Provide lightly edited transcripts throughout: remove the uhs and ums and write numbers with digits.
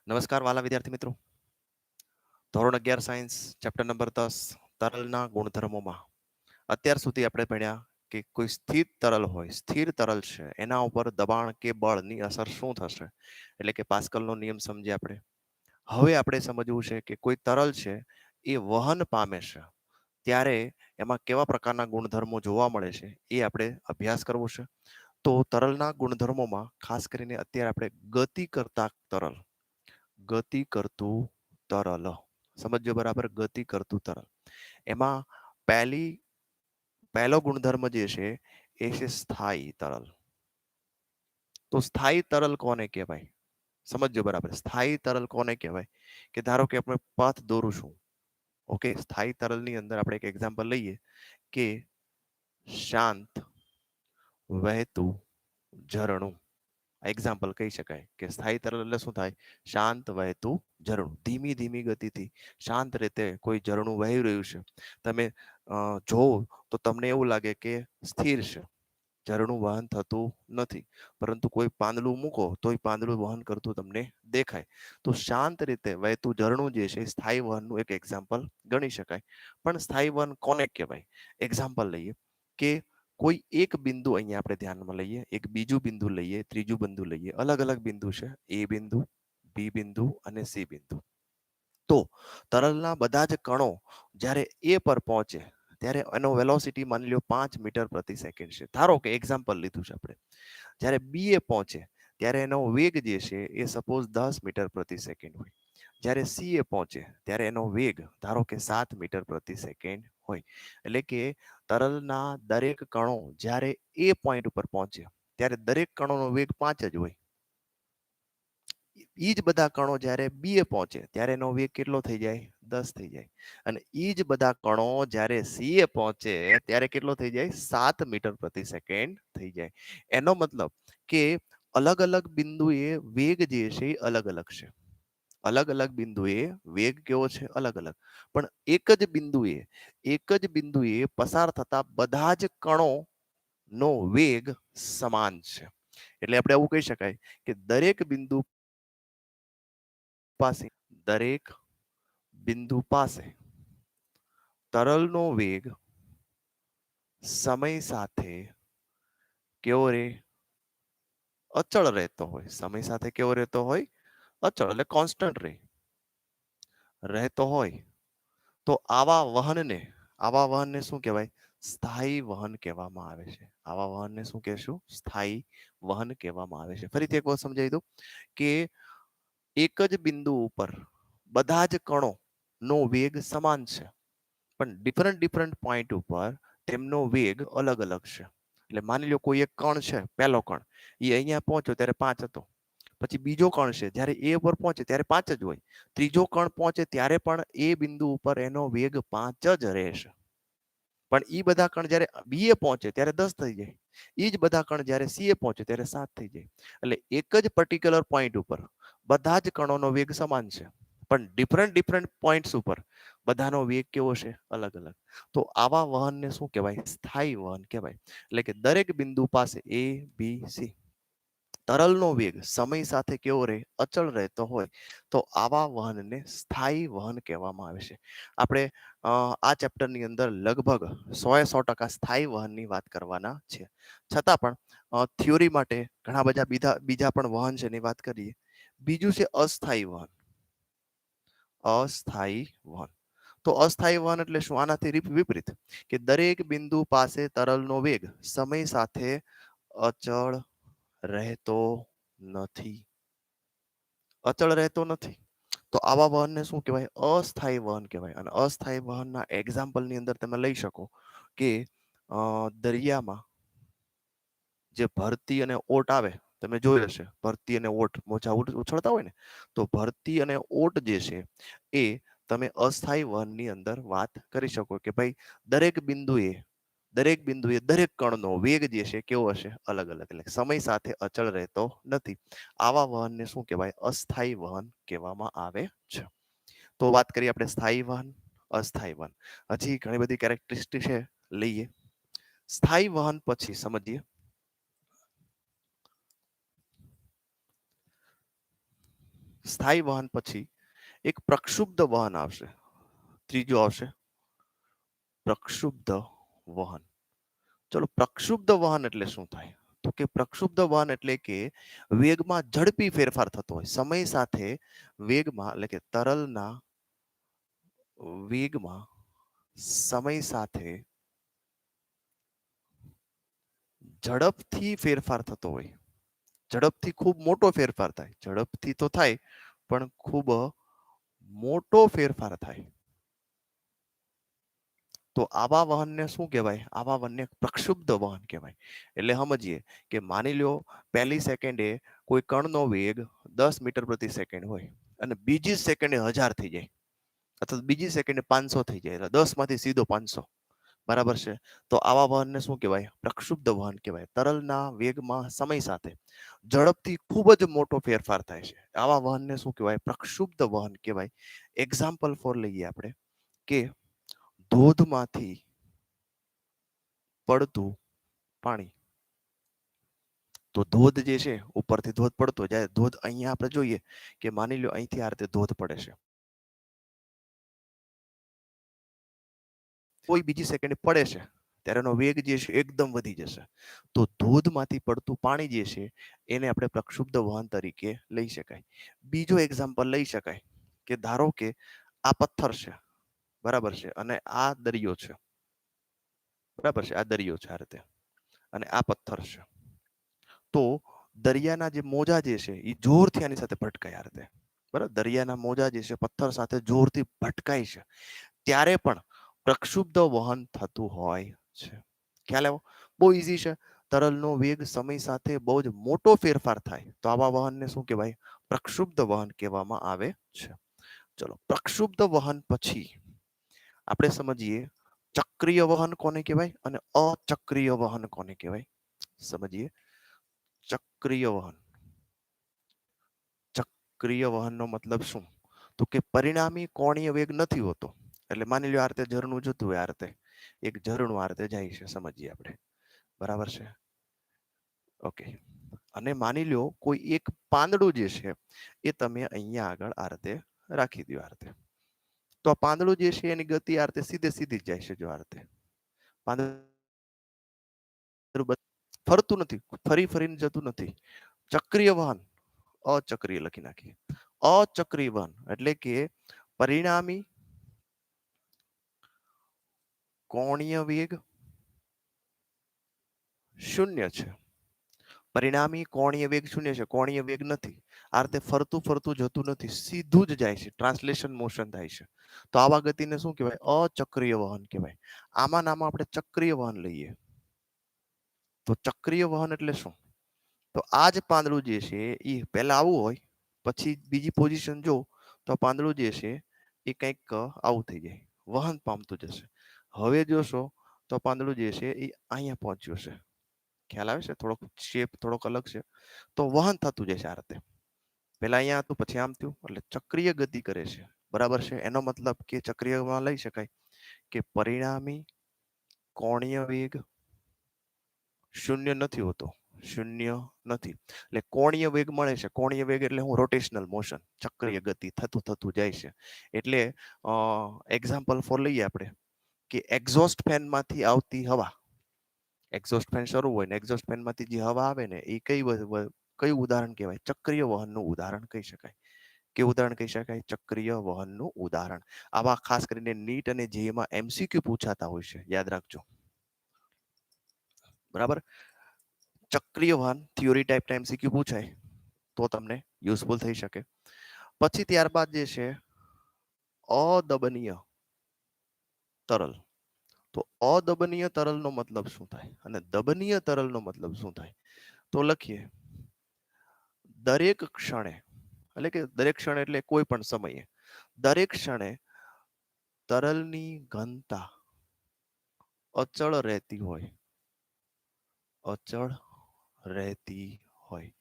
નમસ્કાર વાલા વિદ્યાર્થી મિત્રો, ધોરણ 11 સાયન્સ ચેપ્ટર નંબર 10 તરલના ગુણધર્મોમાં અત્યાર સુધી આપણે ભણ્યા કે કોઈ સ્થિર તરલ હોય, સ્થિર તરલ છે, એના ઉપર દબાણ કે બળની અસર શું થશે, એટલે કે પાસ્કલનો નિયમ સમજ્યા આપણે. હવે આપણે સમજવું છે કે કોઈ તરલ છે એ વહન પામે છે ત્યારે એમાં કેવા પ્રકારના ગુણધર્મો જોવા મળે છે એ આપણે અભ્યાસ કરવો છે. તો તરલના ગુણધર્મોમાં ખાસ કરીને અત્યારે આપણે ગતિ કરતા તરલ, ગતિ કરતું તરલ સમજો બરાબર. ગતિ કરતું તરલ એમાં પહેલો ગુણધર્મ જે છે એ છે સ્થાયી તરલ. તો સ્થાયી તરલ કોને કહેવાય સમજો બરાબર. સ્થાયી તરલ કોને કહેવાય કે ધારો કે આપણે પથ દોરું છું. ઓકે, સ્થાયી તરલની અંદર આપણે એક એક્ઝામ્પલ લઈએ કે શાંત વહેતું ઝરણું. એક્ઝામ્પલ કહી શકાય કે સ્થાયી તરલ એટલે શું થાય? શાંત વહેતું ઝરણું. ધીમી ધીમી ગતિથી શાંત રીતે કોઈ ઝરણું વહી રહ્યું છે. તમે જોવો તો તમને એવું લાગે કે સ્થિર છે, ઝરણું વહન થતું નથી, પરંતુ કોઈ પાંદડું મૂકો તો એ પાંદડું વહન કરતું તમને દેખાય. તો શાંત રીતે વહેતું ઝરણું જે છે સ્થાયી વહનનું એક એક્ઝામ્પલ ગણી શકાય. પણ સ્થાયી વહન કોને કહેવાય? એક્ઝામ્પલ લઈએ કે કોઈ એક બિંદુ અહીંયા આપણે ધ્યાનમાં લઈએ, એક બીજું બિંદુ લઈએ, ત્રીજું બિંદુ લઈએ. અલગ અલગ બિંદુ છે, એ બિંદુ, બી બિંદુ અને સી બિંદુ. તો તરલના બધા જ કણો જ્યારે એ પર પહોંચે ત્યારે એનો વેલોસિટી માની લો 5 મીટર પ્રતિ સેકન્ડ છે. ધારો કે એક્ઝામ્પલ લીધું છે આપણે. જ્યારે બી એ પહોંચે ત્યારે એનો વેગ જે છે એ સપોઝ 10 મીટર પ્રતિ સેકન્ડ હોય. જ્યારે સી એ પહોંચે ત્યારે એનો વેગ ધારો કે 7 મીટર પ્રતિ સેકન્ડ હોય. એટલે કે તરલના દરેક કણો જ્યારે એ પોઈન્ટ ઉપર પહોંચે ત્યારે દરેક કણોનો વેગ 5 જ હોય. ઈ જ બધા કણો જ્યારે બી એ પહોંચે ત્યારે એનો વેગ કેટલો થઈ જાય? 10 થઈ જાય. અને ઈ જ બધા કણો જ્યારે સી એ પહોંચે ત્યારે કેટલો થઈ જાય? 7 મીટર પ્રતિ સેકન્ડ થઈ જાય. એનો મતલબ કે અલગ અલગ બિંદુએ વેગ જે છે એ અલગ અલગ છે. અલગ અલગ બિંદુએ વેગ કેવો છે? અલગ અલગ. પણ એક જ બિંદુએ પસાર થતા બધા જ કણો નો વેગ સમાન છે. એટલે આપણે એવું કહી શકાય કે દરેક બિંદુ પાસે તરલનો વેગ સમય સાથે કેવો રે? અચળ રહેતો હોય. સમય સાથે કેવો રહેતો હોય? અચળ એટલે કોન્સ્ટન્ટ રહેતો હોય. તો આવા વહનને શું કહેવાય? સ્થાયી વહન કહેવામાં આવે છે. આવા વહનને શું કહેશું? સ્થાયી વહન કહેવામાં આવે છે. ફરીથી એક વખત સમજાવી દઉં કે એક જ બિંદુ ઉપર બધા જ કણો નો વેગ સમાન છે, પણ ડિફરન્ટ પોઈન્ટ ઉપર તેમનો વેગ અલગ અલગ છે. એટલે માની લો કોઈ એક કણ છે, પહેલો કણ, એ અહીંયા પહોંચ્યો ત્યારે 5 હતો. પછી બીજો કણ છે, જ્યારે એ ઉપર પહોંચે ત્યારે 5 જ હોય. ત્રીજો કણ પહોંચે ત્યારે પણ એ બિંદુ ઉપર એનો વેગ 5 જ રહેશે. પણ ઈ બધા કણ જ્યારે બી એ પહોંચે ત્યારે 10 થઈ જાય. ઈ જ બધા કણ જ્યારે સી એ પહોંચે ત્યારે 7 થઈ જાય. એટલે એક જ પર્ટિક્યુલર પોઈન્ટ ઉપર બધા જ કણોનો વેગ સમાન છે, પણ ડિફરન્ટ પોઈન્ટ્સ ઉપર બધાનો વેગ કેવો છે? અલગ અલગ. તો આવા વહનને શું કહેવાય? સ્થાયી વહન કહેવાય. એટલે કે દરેક બિંદુ પાસે એ બી સી તરલનો વેગ સમય સાથે કેવો રહે? અચળ રહેતો હોય. તો આવા વહનને સ્થાયી વહન કહેવામાં આવે છે. આપણે આ ચેપ્ટરની અંદર લગભગ 100% સ્થાયી વહનની વાત કરવાના છે. છતાં પણ થિયોરી માટે ઘણા બધા બીજા પણ વહન છે એની વાત કરીએ. બીજું છે અસ્થાયી વહન. અસ્થાયી વહન. તો અસ્થાયી વહન એટલે શું? આનાથી વિપરીત કે દરેક બિંદુ પાસે તરલનો વેગ સમય સાથે અચળ રહેતો નથી. અચળ રહેતો નથી. તો આવા વહનને શું કહેવાય? અસ્થાયી વહન કહેવાય. અને અસ્થાયી વહનના એક્ઝામ્પલની અંદર તમે લઈ શકો કે દરિયામાં જે ભરતી અને ઓટ આવે, તમે જોયું હશે ભરતી અને ઓટ મોજા ઉછળતા હોય ને, તો ભરતી અને ઓટ જે છે એ તમે અસ્થાયી વહનની અંદર વાત કરી શકો કે ભાઈ દરેક બિંદુએ દરેક કણનો વેગ જે છે કેવો હશે? અલગ અલગ. એટલે સમય સાથે અચળ રહેતો નથી. આવા વહનને શું કહેવાય? અસ્થાયી વહન કહેવામાં આવે છે. તો વાત કરીએ આપણે સ્થાયી વહન, અસ્થાયી વહન. હજી ઘણી બધી કેરેક્ટરિસ્ટિક છે, લઈએ. સ્થાયી વહન પછી સમજીએ સ્થાયી વહન પછી એક પ્રક્ષુબ્ધ વહન આવશે. ત્રીજું આવશે પ્રક્ષુબ્ધ વહન. ચલો પ્રક્ષુબ્ધ વહન એટલે શું થાય? તો કે પ્રક્ષુબ્ધ વહન એટલે કે વેગમાં ઝડપી ફેરફાર થતો હોય સમય સાથે. વેગમાં એટલે કે તરલના વેગમાં સમય સાથે ઝડપથી ફેરફાર થતો હોય. ઝડપથી ખૂબ મોટો ફેરફાર થાય. ઝડપથી તો થાય પણ ખૂબ મોટો ફેરફાર થાય. તો આવા વહનને શું કહેવાય? આવા વહનને પ્રક્ષુબ્ધ વહન કહેવાય. એટલે સમજીએ કે માની લો પહેલી સેકન્ડે કોઈ કણનો વેગ 10 મીટર પ્રતિ સેકન્ડ હોય અને બીજી સેકન્ડે 1000 થઈ જાય અથવા બીજી સેકન્ડે 500 થઈ જાય, એટલે 10 માંથી સીધો 500. બરાબર છે? તો આવા વહનને શું કહેવાય? પ્રક્ષુબ્ધ વહન કહેવાય. તરલના વેગમાં સમય સાથે ઝડપથી ખૂબ જ મોટો ફેરફાર થાય છે. આવા વહનને શું કહેવાય? પ્રક્ષુબ્ધ વહન કહેવાય. એક્ઝામ્પલ ફોર લઈએ આપણે કે ધોધમાંથી પડતું પાણી. તો ધોધ જે છે ઉપરથી ધોધ પડતો જાય. ધોધ અહીંયા આપણે જોઈએ કે માની લો અહીંથી આ રીતે ધોધ પડે છે. કોઈ બીજી સેકન્ડે પડે છે ત્યારે એનો વેગ જે છે એકદમ વધી જશે. તો ધોધમાંથી પડતું પાણી જે છે એને આપણે પ્રક્ષુબ્ધ વહન તરીકે લઈ શકાય. બીજો એક્ઝામ્પલ લઈ શકાય કે ધારો કે આ પથ્થર છે, બરાબર છે, અને આ દરિયો છે. બરાબર છે, આ દરિયો છે આ રીતે, અને આ પથ્થર છે. તો દરિયાના જે મોજા જે છે એ જોરથી આની સાથે ભટકાય આ રીતે. બરાબર, દરિયાના મોજા જે છે પથ્થર સાથે જોરથી ભટકાય છે ત્યારે પણ પ્રક્ષુબ્ધ વહન થતું હોય છે. ખ્યાલ આવ્યો? બહુ ઈઝી છે. તરલનો વેગ સમય સાથે બહુ જ મોટો ફેરફાર થાય તો આવા વહનને શું કહેવાય? પ્રક્ષુબ્ધ વહન કહેવામાં આવે છે. ચલો, પ્રક્ષુબ્ધ વહન પછી આપણે સમજીએ ચક્રીય વહન કોને કહેવાય અને અચક્રીય વહન કોને કહેવાય. સમજીએ ચક્રીય વહન. ચક્રીય વહનનો મતલબ શું? તો કે પરિણામી કોણીય વેગ નથી હોતો. એટલે માની લો આ રીતે ઝરણું જતું હોય, આ રીતે એક ઝરણું આ રીતે જાય છે, સમજીએ આપણે. બરાબર છે? ઓકે. અને માની લો કોઈ એક પાંદડું જે છે એ તમે અહીંયા આગળ આ રીતે રાખી દો આ રીતે. તો આ પાંદડું જે છે એની ગતિ આ રીતે સીધે સીધી જ જાય છે. જો આ રીતે પાંદડું ફરતું નથી, ફરી ફરીને જતું નથી. ચક્રીય વહન. અચક્રીય લખી નાખીએ. અચક્રીય વહન એટલે કે પરિણામી કોણીય વેગ શૂન્ય છે. પરિણામી કોણીય વેગ શૂન્ય છે. કોણીય વેગ નથી. આ રીતે ફરતું ફરતું જતું નથી, સીધું જ જાય છે. ટ્રાન્સલેશન મોશન થાય છે. તો આવા ગતિને શું કહેવાય? અચક્રીય વહન કહેવાય. આમાં નામ આપણે ચક્રીય વહન લઈએ. તો ચક્રીય વહન એટલે શું? તો આ જ પાંદડું જે છે એ પહેલા આવું હોય, પછી બીજી પોઝિશન જો તો પાંદડું જે છે એ કંઈક આવું થઈ જાય, વહન પામતું જશે. હવે જોશો તો પાંદડું જે છે એ અહીંયા પહોંચ્યું છે. ખ્યાલ આવે છે? થોડોક શેપ થોડોક અલગ છે. તો વહન થતું જશે આ રીતે. પહેલા અહીંયા હતું, પછી આમ થયું, એટલે ચક્રીય ગતિ કરે છે. બરાબર છે? એનો મતલબ કે ચક્રીયમાં લઈ શકાય કે પરિણામી કોણીય વેગ શૂન્ય નથી હોતો. શૂન્ય નથી. એટલે કોણીય વેગ મળે છે. કોણીય વેગ એટલે હું રોટેશનલ મોશન, ચક્રીય ગતિ થતું થતું જાય છે. એટલે એક્ઝામ્પલ ફોર લઈએ આપણે કે એક્ઝોસ્ટ ફેનમાંથી આવતી હવા. એક્ઝોસ્ટ ફેન શરૂ હોય ને એક્ઝોસ્ટ ફેનમાંથી જે હવા આવે ને એ કયું ઉદાહરણ કહેવાય? ચક્રીય વહનનું ઉદાહરણ કહી શકાય. કે ઉદાહરણ કહી શકાય? ચક્રીય વહનનું ઉદાહરણ. આવા ખાસ કરીને નીટ અને જેમાં એમસીક્યુ પૂછાતા હોય છે, યાદ રાખજો. બરાબર? ચક્રીય વહન થિયોરી ટાઈપના એમસીક્યુ પૂછાય તો તમને યુઝફુલ થઈ શકે. પછી ત્યારબાદ જે છે અદબનીય તરલ. તો અદબનીય તરલનો મતલબ શું થાય અને દબનીય તરલનો મતલબ શું થાય? તો લખીએ દરેક ક્ષણે, એટલે કે દરેક ક્ષણે એટલે કોઈ પણ સમયે, દરેક ક્ષણે તરલની ઘનતા અચળ રહેતી હોય. અચળ રહેતી હોય.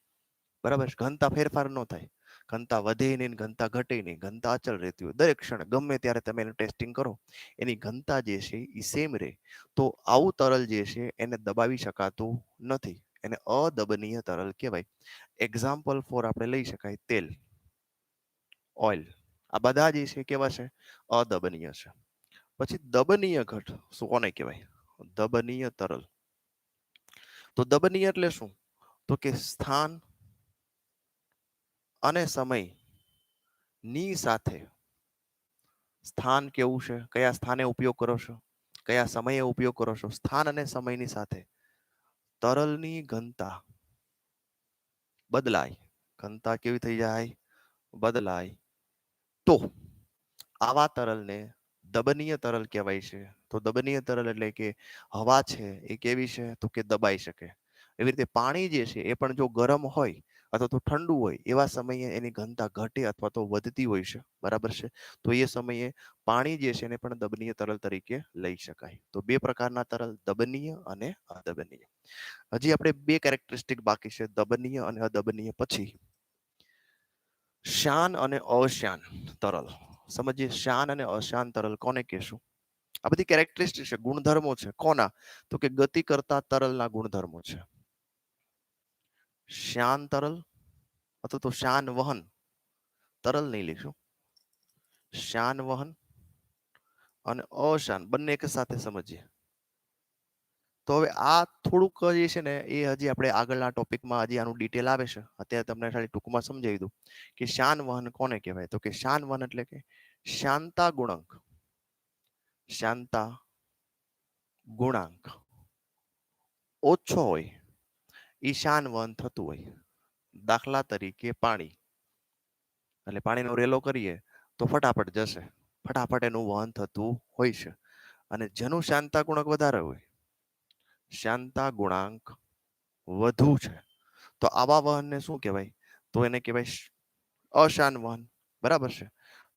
બરાબર? ઘનતા ફેરફાર ન થાય. ઘનતા વધે નહીં, ઘનતા ઘટે નહીં, ઘનતા અચળ રહેતી હોય. દરેક ક્ષણે ગમે ત્યારે તમે એનું ટેસ્ટિંગ કરો, એની ઘનતા જે છે એ સેમ રહે. તો આવું તરલ જે છે એને દબાવી શકાતું નથી. એને અદબનીય તરલ કહેવાય. એક્ઝામ્પલ ફોર આપણે લઈ શકાય તેલ. ઓઇલ, આ બધા જે છે કેવા છે? અદબનીય છે. પછી દબનીય ઘટ શું કોને કહેવાય? દબનીય તરલ. તો દબનીય એટલે શું? તો કે સ્થાન અને સમય ની સાથે, સ્થાન કેવું છે, કયા સ્થાને ઉપયોગ કરો છો, કયા સમયે ઉપયોગ કરો છો, સ્થાન અને સમયની સાથે તરલની ઘનતા બદલાય. ઘનતા કેવી થઈ જાય? બદલાય તો આવા તરલને દબનીય તરલ કહેવાય છે. તો દબનીય તરલ એટલે કે હવા છે એ કેવી છે? તો કે દબાઈ શકે. એવી રીતે પાણી જે છે એ પણ જો ગરમ હોય અથવા તો ઠંડુ હોય એવા સમયે એની ઘનતા ઘટે અથવા તો વધતી હોય છે. બરાબર છે? તો એ સમયે પાણી જે છે એને પણ દબનીય તરલ તરીકે લઈ શકાય. તો બે પ્રકારના તરલ, દબનીય અને અદબનીય. હજી આપણે બે કેરેક્ટરિસ્ટિક બાકી છે, દબનીય અને અદબનીય. પછી શાન અને અશાન તરલ સમજીએ. શાન અને અશાન તરલ કોને કહેશું? આ બધી કેરેક્ટરિસ્ટિક છે, ગુણધર્મો છે. કોના? તો કે ગતિ કરતા તરલના ગુણધર્મો છે. શાન તરલ અથવા તો શાન વહન તરલ નહીં લઈશું. શાન વહન અને અશાન બંને એક સાથે સમજીએ. તો હવે આ થોડુંક જે છે ને એ હજી આપણે આગળના ટોપિકમાં હજી આનું ડિટેલ આવે છે. અત્યારે તમને ખાલી ટૂંકમાં સમજાવી દઉં કે શાન વહન કોને કહેવાય. તો કે શાન વહન એટલે કે શાંતા ગુણાંક, શાંતા ગુણાંક ઓછો હોય એ શાન વહન થતું હોય. દાખલા તરીકે પાણી, એટલે પાણીનો રેલો કરીએ તો ફટાફટ જશે, ફટાફટ એનું વહન થતું હોય છે. અને જેનું શાંતા ગુણાંક વધારે હોય, શાંતા ગુણાંક વધુ છે, તો આવા વહનને શું કહેવાય? તો એને કહેવાય અશાન વહન. બરાબર છે?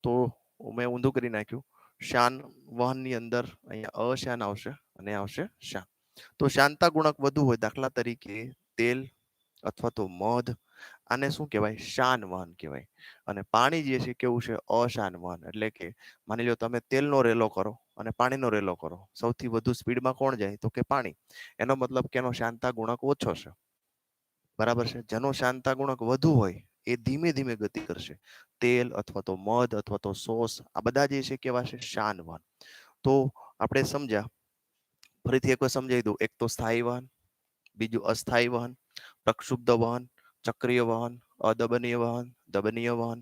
તો મેં ઊંધું કરી નાખ્યું. શાન વહનની અંદર અહીંયા અશાન આવશે અને આવશે શાન. તો શાંતા ગુણક વધુ હોય, દાખલા તરીકે તેલ અથવા તો મધ, આને શું કહેવાય? શાન વહન કહેવાય. અને પાણી જે છે કેવું છે? અશાન વહન. એટલે કે માની લો તમે તેલનો રેલો કરો અને પાણીનો રેલો કરો, સૌથી વધુ સ્પીડમાં કોણ જાય? તો કે પાણી. એનો મતલબ કે એનો શાંતા ગુણક ઓછો છે. બરાબર છે? જેનો શાંતા ગુણક વધુ હોય એ ધીમે ધીમે ગતિ કરશે. તેલ અથવા તો મધ અથવા તો સોસ, આ બધા જે છે કેવા છે? શાન વહન. તો આપણે સમજ્યા, ફરીથી એક વાર સમજાવી દઉં. એક તો સ્થાયી વહન, બીજું અસ્થાયી વહન, પ્રક્ષુબ્ધ વહન, ચક્રીય વહન, અદબનીય વહન, દબનીય વહન,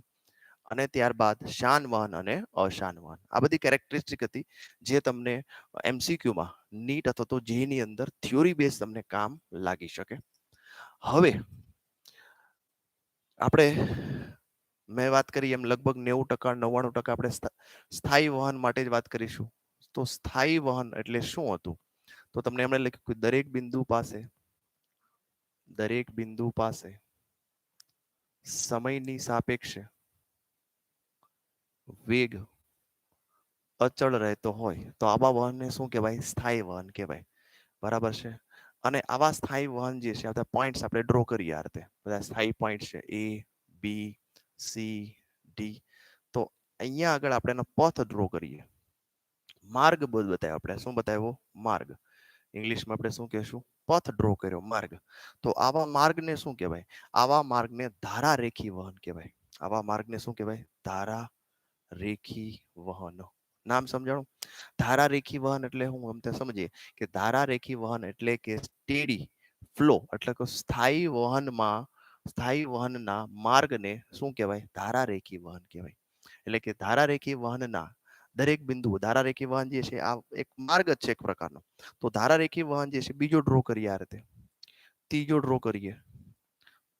અને ત્યારબાદ શાન વહન અને અશાન વહન. આ બધી કેરેક્ટરિસ્ટિક હતી જે તમને એમસીક્યુમાં નીટ અથવા તો જે ની અંદર થિયોરી બેઝ તમને કામ લાગી શકે. હવે આપણે મેં વાત કરી એમ લગભગ 90% 99% આપણે સ્થાયી વહન માટે જ વાત કરીશું. તો સ્થાયી વહન એટલે શું હતું? તો તમને એમણે લખ્યું કે દરેક બિંદુ પાસે સમયની સાપેક્ષે વેગ અચળ રહેતો હોય તો આવા વહનને શું કહેવાય? સ્થાયી વહન કહેવાય. બરાબર છે? અને આવા સ્થાયી વહન જે છે, આ પોઈન્ટ્સ આપણે ડ્રો કરીએ. આ રીતે બધા સ્થાયી પોઈન્ટ છે, એ, બી, સી, ડી. તો અહીંયા આગળ આપણે એનો પથ ડ્રો કરીએ. માર્ગ બતાવ્યો આપણે. શું બતાવ્યો? માર્ગ. ઇંગ્લિશમાં આપણે શું કહેશું? પથ ડ્રો કર્યો, માર્ગ. તો આવા માર્ગને શું કહેવાય? આવા માર્ગને ધારારેખી વહન કહેવાય. આવા માર્ગને શું કહેવાય? ધારારેખી વહન. નામ સમજાણું? ધારારેખી વહન એટલે હું અમને સમજીએ કે ધારારેખી વહન એટલે કે સ્ટેડી ફ્લો, એટલે કે સ્થાયી વહનના માર્ગને શું કહેવાય? ધારારેખી વહન કહેવાય. એટલે કે ધારારેખી વહનના દરેક બિંદુ, ધારારેખી વહન જે છે આ એક માર્ગ જ છે એક પ્રકારનો. તો ધારારેખી વહન જે છે બીજો ડ્રો કરીએ આ રીતે, ત્રીજો ડ્રો કરીએ,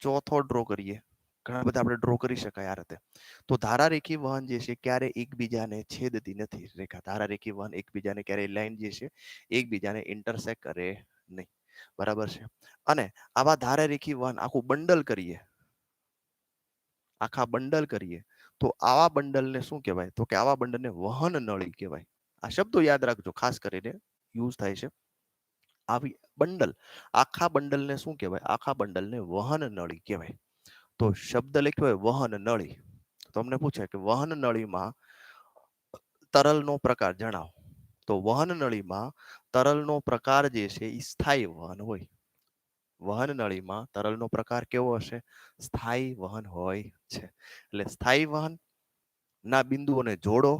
ચોથો ડ્રો કરીએ. ઘણા બધા આપણે ડ્રો કરી શકાય આ રીતે. તો ધારારેખી વહન જે છે ક્યારે એકબીજાને છેદતી નથી રેખા. ધારારેખી વહન એકબીજાને ક્યારે લાઈન જે છે એકબીજાને ઇન્ટરસેક્ટ કરે નહીં. બરાબર છે? અને આવા ધારારેખી વહન આખું બંડલ કરીએ, આખા બંડલ કરીએ તો આવા બંડલને શું કહેવાય? તો કે આવા બંડલને વહન નળી કહેવાય. આ શબ્દો યાદ રાખજો, ખાસ કરીને યુઝ થાય છે. આવી બંડલ, આખા બંડલને શું કહેવાય? આખા બંડલને વહન નળી કહેવાય. તો શબ્દ લખ્યો હોય વહન નળી, તો તમને પૂછે કે વહન નળીમાં તરલનો પ્રકાર જણાવો. તો વહન નળીમાં તરલનો પ્રકાર જે છે એ સ્થાયી વહન હોય. વહન નળીમાં તરલનો પ્રકાર કેવો હશે? સ્થાયી વહન હોય છે. એટલે સ્થાયી વહન ના બિંદુઓને જોડો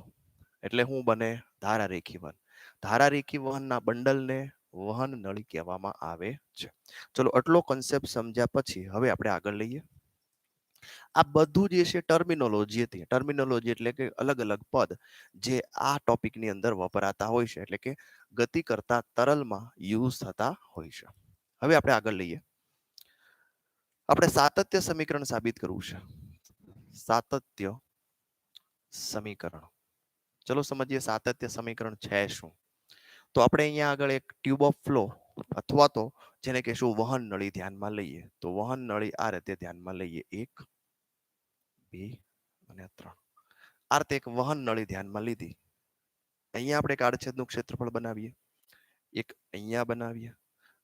એટલે શું બને? ધારારેખી વહન. ધારારેખી વહનના બંડલને વહન નળી કહેવામાં આવે છે. ચલો આટલો કોન્સેપ્ટ સમજ્યા પછી હવે આપણે આગળ લઈએ. આ બધું જે છે ટર્મિનોલોજી હતી. ટર્મિનોલોજી એટલે કે અલગ અલગ પદ જે આ ટોપિકની અંદર વપરાતા હોય છે, એટલે કે ગતિ કરતા તરલમાં યુઝ થતા હોય છે. હવે આપણે આગળ લઈએ. આપણે સાતત્ય સમીકરણ સાબિત કરવું છે. સાતત્ય સમીકરણ. ચલો સમજીએ સાતત્ય સમીકરણ છે શું. તો આપણે અહીંયા આગળ એક ટ્યુબ ઓફ ફ્લો અથવા તો જેને કહેશું વહન નળી ધ્યાનમાં લઈએ. તો વહન નળી આ રીતે ધ્યાનમાં લઈએ. 1 2 અને 3. આ રીતે એક વહન નળી ધ્યાનમાં લીધી. અહીંયા આપણે એક આડછેદનું ક્ષેત્રફળ બનાવીએ. એક અહીંયા બનાવીએ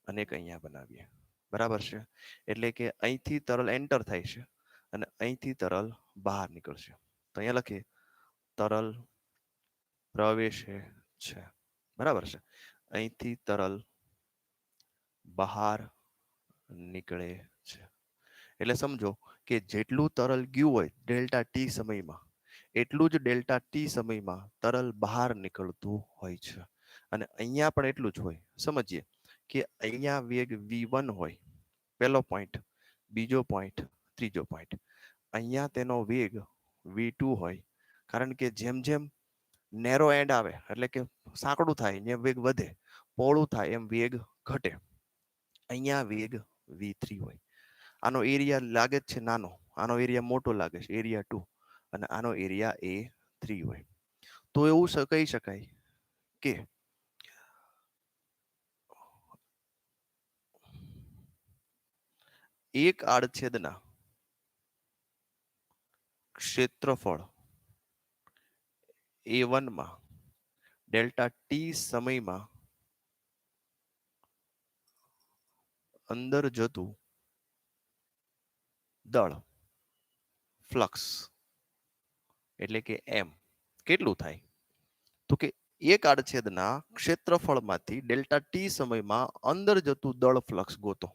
અને એક અહીંયા બનાવીએ. બરાબર છે? એટલે કે અહીંથી તરલ એન્ટર થાય છે અને અહીંથી તરલ બહાર નીકળશે. તો અહીંયા લખીએ તરલ પ્રવેશે છે. બરાબર છે? અહીંથી તરલ બહાર નીકળે છે. એટલે સમજો કે જેટલું તરલ ગયું હોય ડેલ્ટા ટી સમયમાં, એટલું જ ડેલ્ટા ટી સમયમાં તરલ બહાર નીકળતું હોય છે. અને અહીંયા પણ એટલું જ હોય. સમજીએ કે અહીંયા વેગ v1 હોય, પહેલો પોઈન્ટ, બીજો પોઈન્ટ, ત્રીજો પોઈન્ટ. અહીંયા તેનો વેગ v2 હોય, કારણ કે જેમ જેમ નેરો એન્ડ આવે એટલે કે સાંકડું થાય એમ વેગ વધે, પહોળું થાય એમ વેગ ઘટે. અહીંયા વેગ v3 હોય. આનો એરિયા લાગે છે નાનો, આનો એરિયા મોટો લાગે છે, એરિયા 2, અને આનો એરિયા a3 હોય. તો એવું કહી શકાય કે એક આડછેદના ક્ષેત્રફળ a1 માં ડેલ્ટા ટી સમયમાં અંદર જતું દળ ફ્લક્સ એટલે કે એમ કેટલું થાય? તો કે એક આડછેદના ક્ષેત્રફળમાંથી ડેલ્ટા ટી સમયમાં અંદર જતું દળ ફ્લક્સ ગોતો.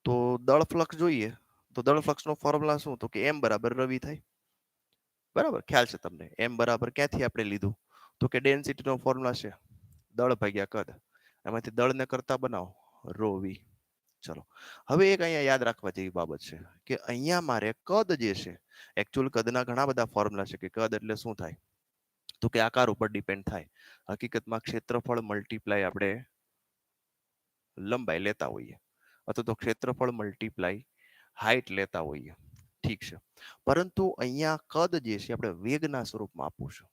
તો દળ ફ્લક્સ જોઈએ તો દળ ફ્લક્સનો ફોર્મ્યુલા શું? તો કે m બરાબર રવિ થાય. બરાબર, ખ્યાલ છે તમને? m બરાબર ક્યાંથી આપણે લીધું? તો કે ડેન્સિટીનો ફોર્મ્યુલા છે દળ ભાગ્યા કદ. એમાંથી દળને કરતા બનાવો ρ v. ચલો હવે એક અહીંયા યાદ રાખવા જેવી બાબત છે કે અહીંયા મારે કદ જે છે, એકચ્યુઅલ કદના ઘણા બધા ફોર્મ્યુલા છે કે કદ એટલે શું થાય? તો કે આકાર ઉપર ડિપેન્ડ થાય. હકીકતમાં ક્ષેત્રફળ મલ્ટીપ્લાય આપણે લંબાઈ લેતા હોઈએ, અથવા તો ક્ષેત્રફળ મલ્ટીપ્લાય હાઈટ લેતા હોઈએ. ઠીક છે, પરંતુ અહીંયા કદ જે છે આપણે વેગના સ્વરૂપમાં આપવું છે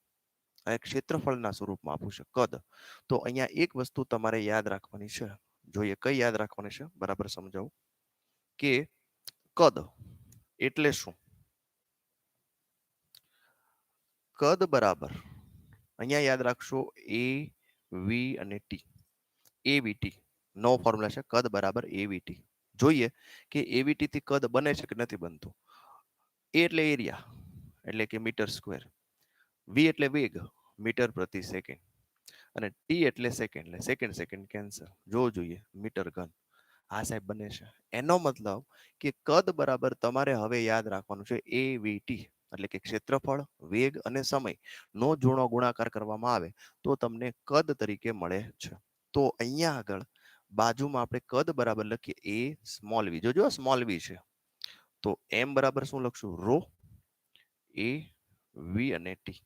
અને ક્ષેત્રફળના સ્વરૂપમાં આપવું છે કદ. તો અહીંયા એક વસ્તુ તમારે યાદ રાખવાની છે. જોઈએ કઈ યાદ રાખવાની છે, બરાબર સમજાવું કે કદ એટલે શું? કદ બરાબર અહીંયા યાદ રાખશો a v અને t. avt નો ફોર્મ્યુલા છે કદ બરાબર avt. જોઈએ કે avt થી કદ બને છે કે નથી બનતું. a એટલે એરિયા એટલે કે મીટર સ્ક્વેર, v એટલે વેગ મીટર પ્રતિ સેકન્ડ, અને t એટલે સેકન્ડ એટલે સેકન્ડ સેકન્ડ કેન્સલ. જો જોઈએ મીટર ઘન. આ સાહેબ બને છે. એનો મતલબ કે કદ બરાબર તમારે હવે યાદ રાખવાનું છે avt, એટલે કે ક્ષેત્રફળ, વેગ અને સમય નો જૂનો ગુણાકાર કરવામાં આવે તો તમને કદ તરીકે મળે છે. તો અહીંયા આગળ બાજુમાં આપણે કદ બરાબર લખીએ a સ્મોલ v. જોજો સ્મોલ v છે. તો m બરાબર શું લખશું? ρ a v અને t.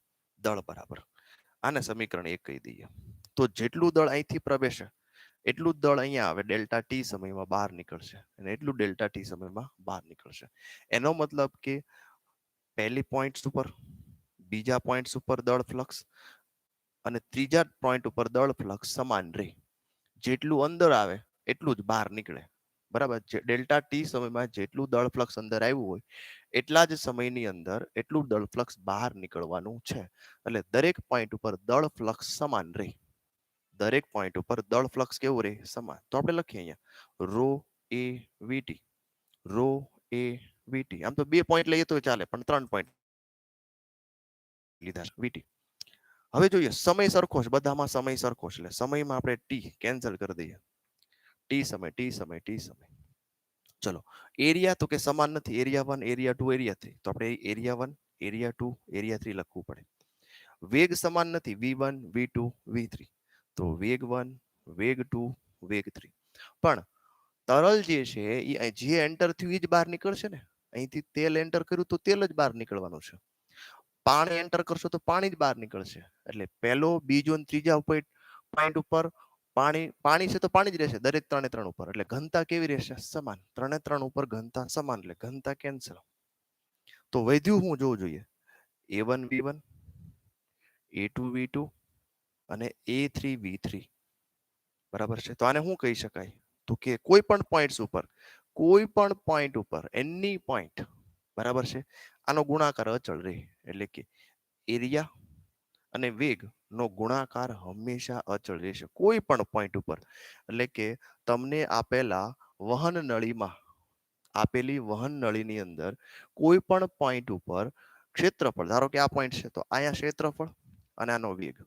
દળ બરાબર આને સમીકરણ 1 કહી દઈએ. તો જેટલું દળ અહીંથી પ્રવેશે એટલું જ દળ અહીંયા આવે ડેલ્ટા ટી સમયમાં બહાર નીકળશે, અને એટલું ડેલ્ટા ટી સમયમાં બહાર નીકળશે. એનો મતલબ કે પહેલી પોઈન્ટ ઉપર, બીજા પોઈન્ટ ઉપર દળ ફ્લક્સ અને ત્રીજા પોઈન્ટ ઉપર દળ ફ્લક્સ સમાન રહે. જેટલું અંદર આવે એટલું જ બહાર નીકળે. બરાબર, ડેલ્ટા ટી સમયમાં જેટલું દળ ફ્લક્સ અંદર આવ્યું હોય એટલા જ સમયની અંદર એટલું દળ ફ્લક્સ બહાર નીકળવાનું છે. એટલે દરેક પોઈન્ટ ઉપર દળ ફ્લક્સ સમાન રહે. દરેક પોઈન્ટ ઉપર દળ ફ્લક્સ કેવું રહે? સમાન. તો આપણે લખીએ અહીંયા ρ a vt. ρ a vt. આમ તો 2 પોઈન્ટ લઈએ તો ચાલે, પણ 3 પોઈન્ટ લીધા છે vt. હવે જોઈએ સમય સરખો છે, બધામાં સમય સરખો છે, એટલે સમયમાં આપણે ટી કેન્સલ કરી દઈએ. ટી સમય ટી સમય ટી સમય. ચલો એરિયા તો કે સમાન નથી, એરિયા 1 એરિયા 2 એરિયા 3. તો આપણે એરિયા 1 એરિયા 2 એરિયા 3 લખવું પડે. વેગ સમાન નથી v1 v2 v3, તો વેગ 1 વેગ 2 વેગ 3, પણ તરલ જે છે એ જે એન્ટર થયું એ જ બહાર નીકળશે ને. અહીંથી તેલ એન્ટર કર્યું તો તેલ જ બહાર નીકળવાનું છે. પાણી એન્ટર કરશો તો પાણી જ બહાર નીકળશે. એટલે પહેલો બીજો અને ત્રીજા પોઈન્ટ ઉપર પાણી છે તો પાણી જ રહેશે દરેક 3 ઉપર. એટલે ઘનતા કેવી રહેશે? સમાન. 3 ઉપર ઘનતા સમાન, એટલે ઘનતા કેન્સલ. તો વધ્યું હું જોવું જોઈએ a1 v1 a2 v2 અને a3 v3, બરાબર છે. તો આને શું કહી શકાય? તો કે કોઈ પણ પોઈન્ટ ઉપર એની પોઈન્ટ, બરાબર છે, આનો ગુણાકાર અચળ રહે. એટલે કે એરિયા અને વેગ નો ગુણાકાર હંમેશા અચળ રહેશે કોઈ પણ પોઈન્ટ ઉપર. એટલે કે તમને આપેલી વહન નળીની અંદર કોઈ પણ પોઈન્ટ ઉપર ક્ષેત્રફળ, ધારો કે આ પોઈન્ટ છે તો અહીંયા ક્ષેત્રફળ અને આનો વેગ,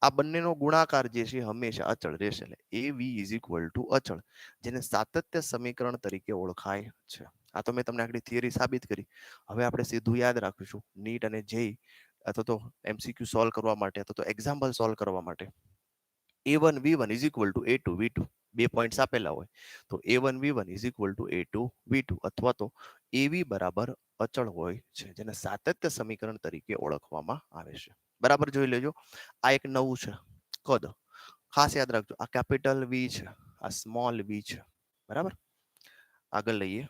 આ બંનેનો ગુણાકાર જે છે હંમેશા અચળ રહેશે. એટલે AV ઇઝ ઇક્વલ ટુ અચળ, જેને સાતત્ય સમીકરણ તરીકે ઓળખાય છે. આ તો મેં તમને આખી થિયરી સાબિત કરી. હવે આપણે સીધું યાદ રાખીશું નીટ અને જેઈ અથવા તો MCQ સોલ્વ કરવા માટે અથવા તો એક્ઝામ્પલ સોલ્વ કરવા માટે a1 v1 is equal two a2 v2 બે પોઈન્ટ્સ આપેલા હોય તો a1 v1 is equal two a2 v2 અથવા તો AV બરાબર અચળ હોય છે, જેને સાતત્ય સમીકરણ તરીકે ઓળખવામાં આવે છે. બરાબર જોઈ લેજો. આ એક નવું છે કદ, ખાસ યાદ રાખજો. આ કેપિટલ વી છે, આ સ્મોલ વી છે, બરાબર. આગળ લઈએ.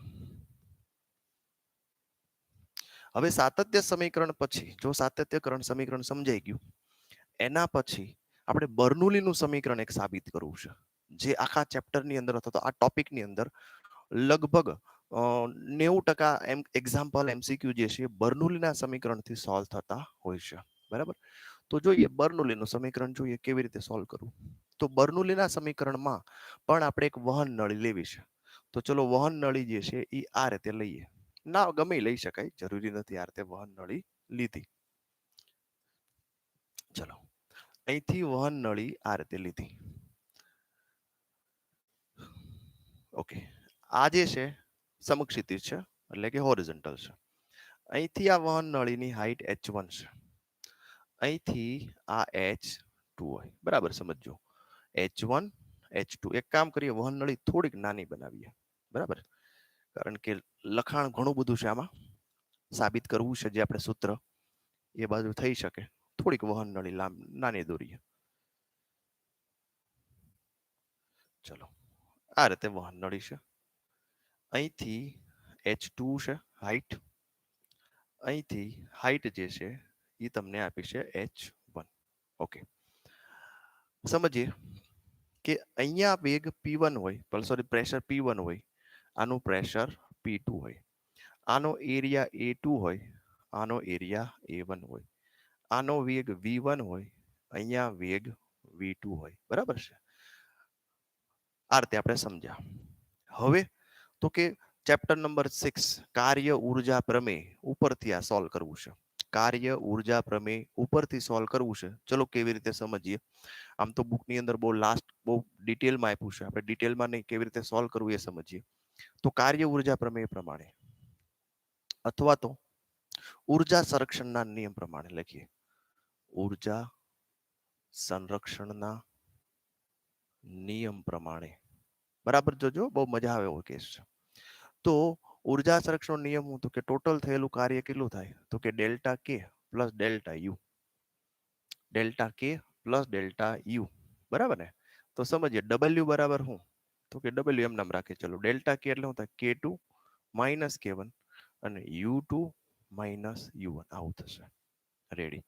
હવે સાતત્ય સમીકરણ પછી, જો સાતત્યકરણ સમીકરણ સમજાઈ ગયું, એના પછી આપણે બર્નોલીનું સમીકરણ એક સાબિત કરવું છે, જે આખા ચેપ્ટરની અંદર અથવા તો આ ટોપિકની અંદર લગભગ 90% એક્ઝામ્પલ MCQ જે છે બર્નોલીના સમીકરણથી સોલ્વ થતા હોય છે, બરાબર. તો જોઈએ બર્નોલીનું સમીકરણ જોઈએ કેવી રીતે સોલ્વ કરવું. તો બર્નોલીના સમીકરણમાં પણ આપણે એક વહન નળી લેવી છે. તો ચલો વહન નળી જે છે એ આ રીતે લઈએ. ના ગમે લઈ શકાય, જરૂરી નથી આ રીતે વહન નળી લીધી. ચલો અહીંથી વહન નળી આ રીતે લીધી. ઓકે, આ જે છે સમક્ષિતિજ છે, એટલે કે હોરિઝોન્ટલ છે. અહીંથી આ વહન નળીની હાઈટ h1 છે, અહીંથી આ h2 હોય, બરાબર. સમજો h1 h2. એક કામ કરીએ, વહન નળી થોડીક નાની બનાવીએ, બરાબર, કારણ કે લખાણ ઘણું બધું છે આમાં, સાબિત કરવું છે જે આપણે સૂત્ર એ બાજુ થઈ શકે. થોડીક વહન નળી નાની દોરીએ. ચલો આ રીતે વહન નળી છે. અહીંથી h2 છે હાઈટ, અહીંથી હાઈટ જે છે એ તમને આપી છે h1. ઓકે, સમજીએ કે અહીંયા વેગ p1 હોય, સોરી પ્રેશર p1 હોય, આનું પ્રેશર p2 હોય, આનો એરિયા a2 હોય, આનો એરિયા a1 હોય, આનો વેગ v1 હોય, અહીંયા વેગ v2 હોય, બરાબર છે. આ રીતે આપણે સમજ્યા. હવે તો કે ચેપ્ટર નંબર 6 કાર્ય ઉર્જા પ્રમેય ઉપરથી આ સોલ્વ કરવું છે. કાર્ય ઉર્જા પ્રમેય ઉપરથી સોલ્વ કરવું છે. ચલો કેવી રીતે સમજીએ. આમ તો બુકની અંદર બહુ ડિટેલમાં આપ્યું છે, આપણે ડિટેલમાં નહીં, કેવી રીતે સોલ્વ કરવું એ સમજીએ. તો કાર્ય ઉર્જા પ્રમેય પ્રમાણે અથવા તો ઉર્જા સંરક્ષણના નિયમ પ્રમાણે લખીએ. ઉર્જા સંરક્ષણના નિયમ પ્રમાણે, બરાબર જોજો, બહુ મજા આવે એવો કેસ છે. તો ઉર્જા સંરક્ષણ નિયમ હું તો કે ટોટલ થયેલું કાર્ય કેટલું થાય? તો કે ડેલ્ટા કે પ્લસ ડેલ્ટા યુ, ડેલ્ટા કે પ્લસ ડેલ્ટા યુ, બરાબર ને. તો સમજીએ ડબલ્યુ બરાબર શું? તો કે ડબલ્યુ એમ નામ રાખીએ. ચલો ડેલ્ટા કે એટલે શું થાય? k2 માઇનસ k1 અને u2 માઇનસ u1, આવું થશે. રેડી,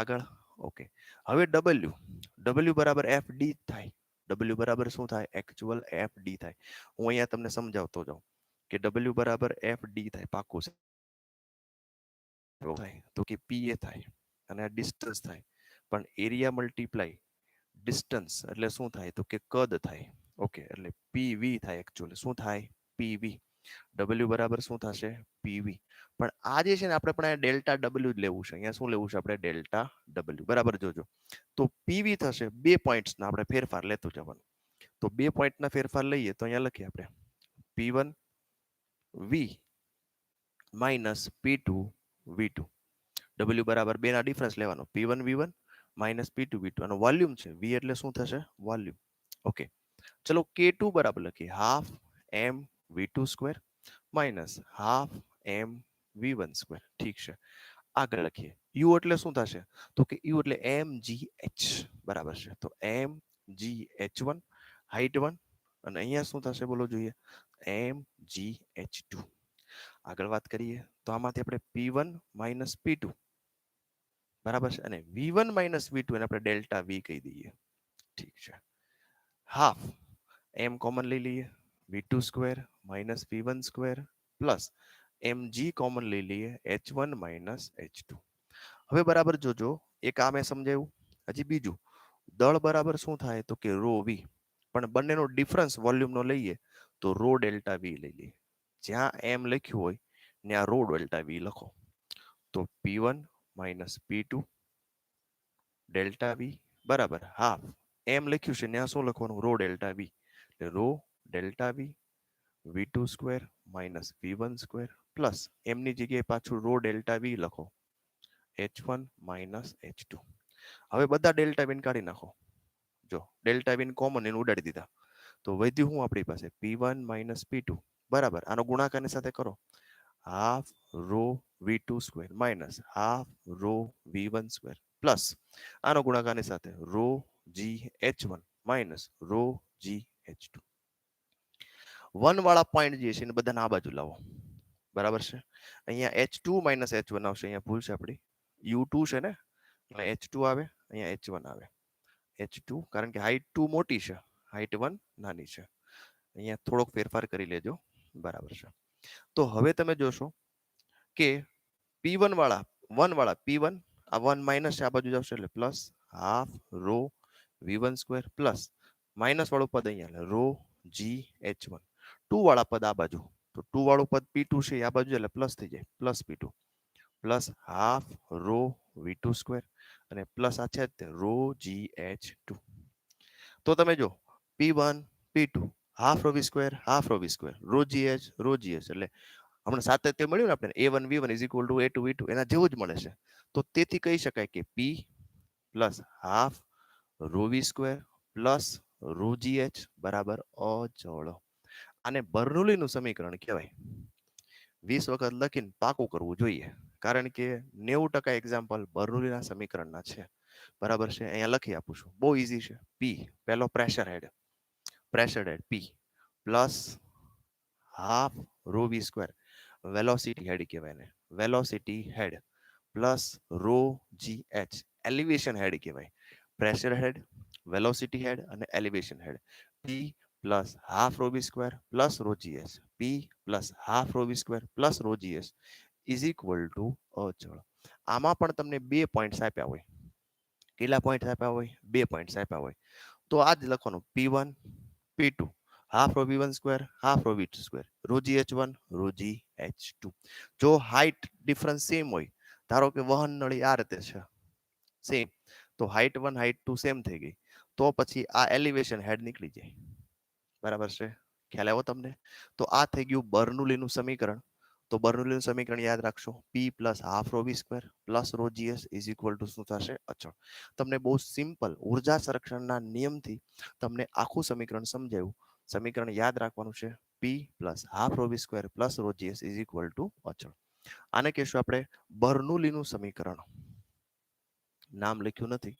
આગળ. ઓકે, હવે ડબલ્યુ બરાબર fd થાય. ડબલ્યુ બરાબર શું થાય? એકચ્યુઅલ fd થાય. હું અહીંયા તમને સમજાવતો જાઉં કે ડબલ્યુ બરાબર fd થાય, પાકું થાય તો કે pa થાય અને આ ડિસ્ટન્સ થાય, પણ એરિયા મલ્ટીપ્લાય ડિસ્ટન્સ એટલે શું થાય? તો કે કદ થાય. ઓકે, એટલે pv થાય. એકચ્યુઅલી શું થાય? pv. ડબલ્યુ બરાબર શું થશે? pv. પણ આ જે છે ને આપણે પણ ડેલ્ટા ડબલ્યુ જ લેવું છે. અહીંયા શું લેવું છે આપણે? Delta W. બરાબર જોજો. તો પીવી થશે બે પોઈન્ટ્સના આપણે ફેરફાર લેતું જવાનું. તો બે પોઈન્ટના ફેરફાર લઈએ તો અહીંયા લખીએ આપણે p1 v minus p2 V2. W બરાબર બે ના ડિફરન્સ લેવાનો P1 V1 minus P2 V2 અને વોલ્યુમ છે V એટલે શું થશે વોલ્યુમ. ઓકે, ચલો K2 બરાબર લખીએ half m V2 square minus half m V1 square. ઠીક છે, આગળ લખીએ U એટલે શું થશે તો કે U એટલે mgh બરાબર છે, તો mgh1 હાઈટ 1 અને અહીંયા શું થશે બોલો જોઈએ mgh2. આગળ વાત કરીએ તો આમાંથી આપણે P1 માઇનસ P2 બરાબર છે અને V1 માઇનસ V2 એને આપણે ડેલ્ટા V કહી દઈએ. ઠીક છે, હાફ m કોમન લઈ લઈએ V2 square minus V1 square plus mg common લઈ લઈએ h1 માઇનસ h2. હવે બરાબર જોજો, એક આ મેં સમજાવ્યું, હજી બીજું દળ બરાબર શું થાય તો કે રો વી, પણ બંનેનો ડિફરન્સ વોલ્યુમનો લઈએ તો રો ડેલ્ટા વી લઈ લઈએ. જ્યાં એમ લખ્યું હોય ત્યાં રો ડેલ્ટા વી લખો, તો P1 માઇનસ P2 ડેલ્ટા વી બરાબર હાફ એમ લખ્યું છે ત્યાં શું લખવાનું rho delta v, rho delta v V2 square minus V1 square plus એમની જગ્યાએ પાછું રો ડેલ્ટા વી લખો h1 માઇનસ h2. હવે બધા ડેલ્ટા વીન કાઢી નાખો, જો ડેલ્ટા વીન કોમન એને ઉડાડી દીધા તો વધ્યું હું આપણી પાસે P1 માઇનસ P2 બરાબર આનો ગુણાકારની સાથે કરો half rho V2 square minus half rho V1 square plus આનો ગુણાકારની સાથે rho GH1 minus rho GH2. One વાળા પોઈન્ટ જે છે એને બધાને આ બાજુ લાવો બરાબર છે. અહીંયા H2 માઇનસ H1 આવશે, અહીંયા ભૂલ છે આપણી U2 છે ને એટલે H2 આવે, અહીંયા H1 આવે H2 કારણ કે હાઈટ 2 મોટી છે હાઈટ 1 નાની છે, અહીંયા થોડોક ફેરફાર કરી લેજો બરાબર છે. તો હવે તમે જોશો કે P1 વાળા P1 આ 1 માઇનસ આ બાજુ આવશે એટલે plus half rho V1 square plus minus વાળું પદ અહીંયા રો GH1. 2 વાળા પદ આ બાજુ તો 2 વાળું પદ P2 છે આ બાજુ એટલે પ્લસ થઈ જાય plus P2 plus half rho V2 square અને પ્લસ આ છે તે રો GH2. તો તમે જો P1 P2 half rho V square rho GH એટલે હમણાં સાતત્ય મળ્યું ને આપણે A1 V1 is equal two A2 V2 એના જેવું જ મળે છે. તો તેથી કહી શકાય કે P plus half rho V square plus rho GH બરાબર અચળ. આને બર્નોલીનું સમીકરણ કહેવાય. 20 વખત લખીને પાકું કરવું જોઈએ કારણ કે 90% એક્ઝામ્પલ બર્નોલીના સમીકરણના છે બરાબર છે. અહીંયા લખી આપું છું, બહુ ઈઝી છે. P પહેલો pressure head P plus half rho V square velocity head કહેવાય ને, velocity head plus rho GH elevation head કહેવાય. પ્રેશર હેડ, વેલોસિટી હેડ અને elevation head. P plus half rho V square plus rho GH, P plus half rho V square plus rho GH is equal to અચળ. આમાં પણ તમને 2 points આપ્યા હોય, કેટલા point આપ્યા હોય 2 પોઈન્ટ્સ આપ્યા હોય તો આ જ લખવાનું P1 P2 half rho V1 square half rho V2 square rho GH1 rho GH2. જો હાઈટ ડિફરન્સ સેમ હોય, ધારો કે વહન નળી આ રીતે છે સેમ, તો હાઈટ 1 હાઈટ 2 સેમ થઈ ગઈ તો પછી આ એલિવેશન હેડ નીકળી જાય બરાબર છે. ખ્યાલ આવ્યો તમને? તો આ થઈ ગયું બર્નોલીનું સમીકરણ. તો બર્નોલીનું સમીકરણ યાદ રાખશો P plus half rho V square plus rho GH is equal to શું થશે અચળ. તમને બહુ સિમ્પલ ઉર્જા સંરક્ષણના નિયમથી તમને આખું સમીકરણ સમજાવ્યું. સમીકરણ યાદ રાખવાનું છે P plus half rho V square plus rho GH is equal to અચળ. આને કહેશું આપણે બર્નોલીનું સમીકરણ. નામ લખ્યું નથી,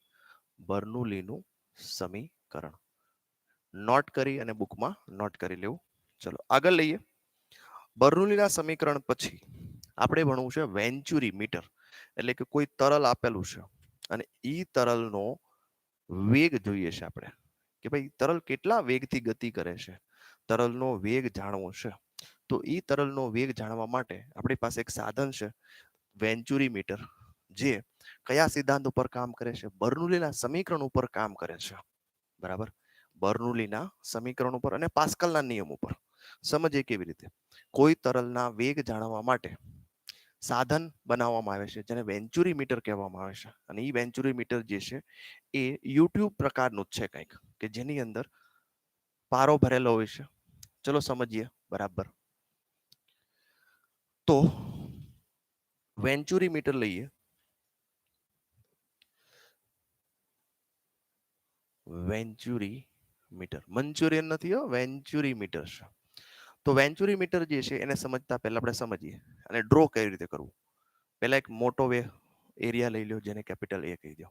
બર્નોલીનું સમીકરણ. નોટ કરી અને બુકમાં નોટ કરી લેવું. ચલો આગળ લઈએ. બર્નોલીના સમીકરણ પછી આપણે ભણવું છે વેન્ચુરી મીટર, એટલે કે કોઈ તરલ આપેલું છે અને ઈ તરલનો વેગ જોઈએ છે આપણે કે ભાઈ તરલ કેટલા વેગથી ગતિ કરે છે, તરલનો વેગ જાણવો છે. તો ઈ તરલનો વેગ જાણવા માટે આપણી પાસે એક સાધન છે વેન્ચુરી મીટર, જે કયા સિદ્ધાંત ઉપર કામ કરે છે? બર્નોલીના સમીકરણ ઉપર કામ કરે છે બરાબર. બર્નોલીના સમીકરણ ઉપર અને પાસ્કલના નિયમ ઉપર. સમજીએ કેવી રીતે. કોઈ તરલના વેગ જાણવા માટે સાધન બનાવવામાં આવે છે જેને વેન્ચુરી મીટર કહેવામાં આવે છે અને એ વેન્ચુરી મીટર જે છે એ યુટ્યુબ પ્રકારનું જ છે કંઈક કે જેની અંદર પારો ભરેલો હોય છે. ચલો સમજીએ બરાબર. તો વેન્ચુરી મીટર લઈએ, વેન્ચુરી મીટર, મંચુરિયન નથી હો, વેન્ચુરી મીટર છે. તો વેન્ચુરી મીટર જે છે એને સમજતા પહેલા આપણે સમજીએ અને ડ્રો કઈ રીતે કરવું. પહેલા એક મોટો એરિયા લઈ લો જેને કેપિટલ એ કહી દો.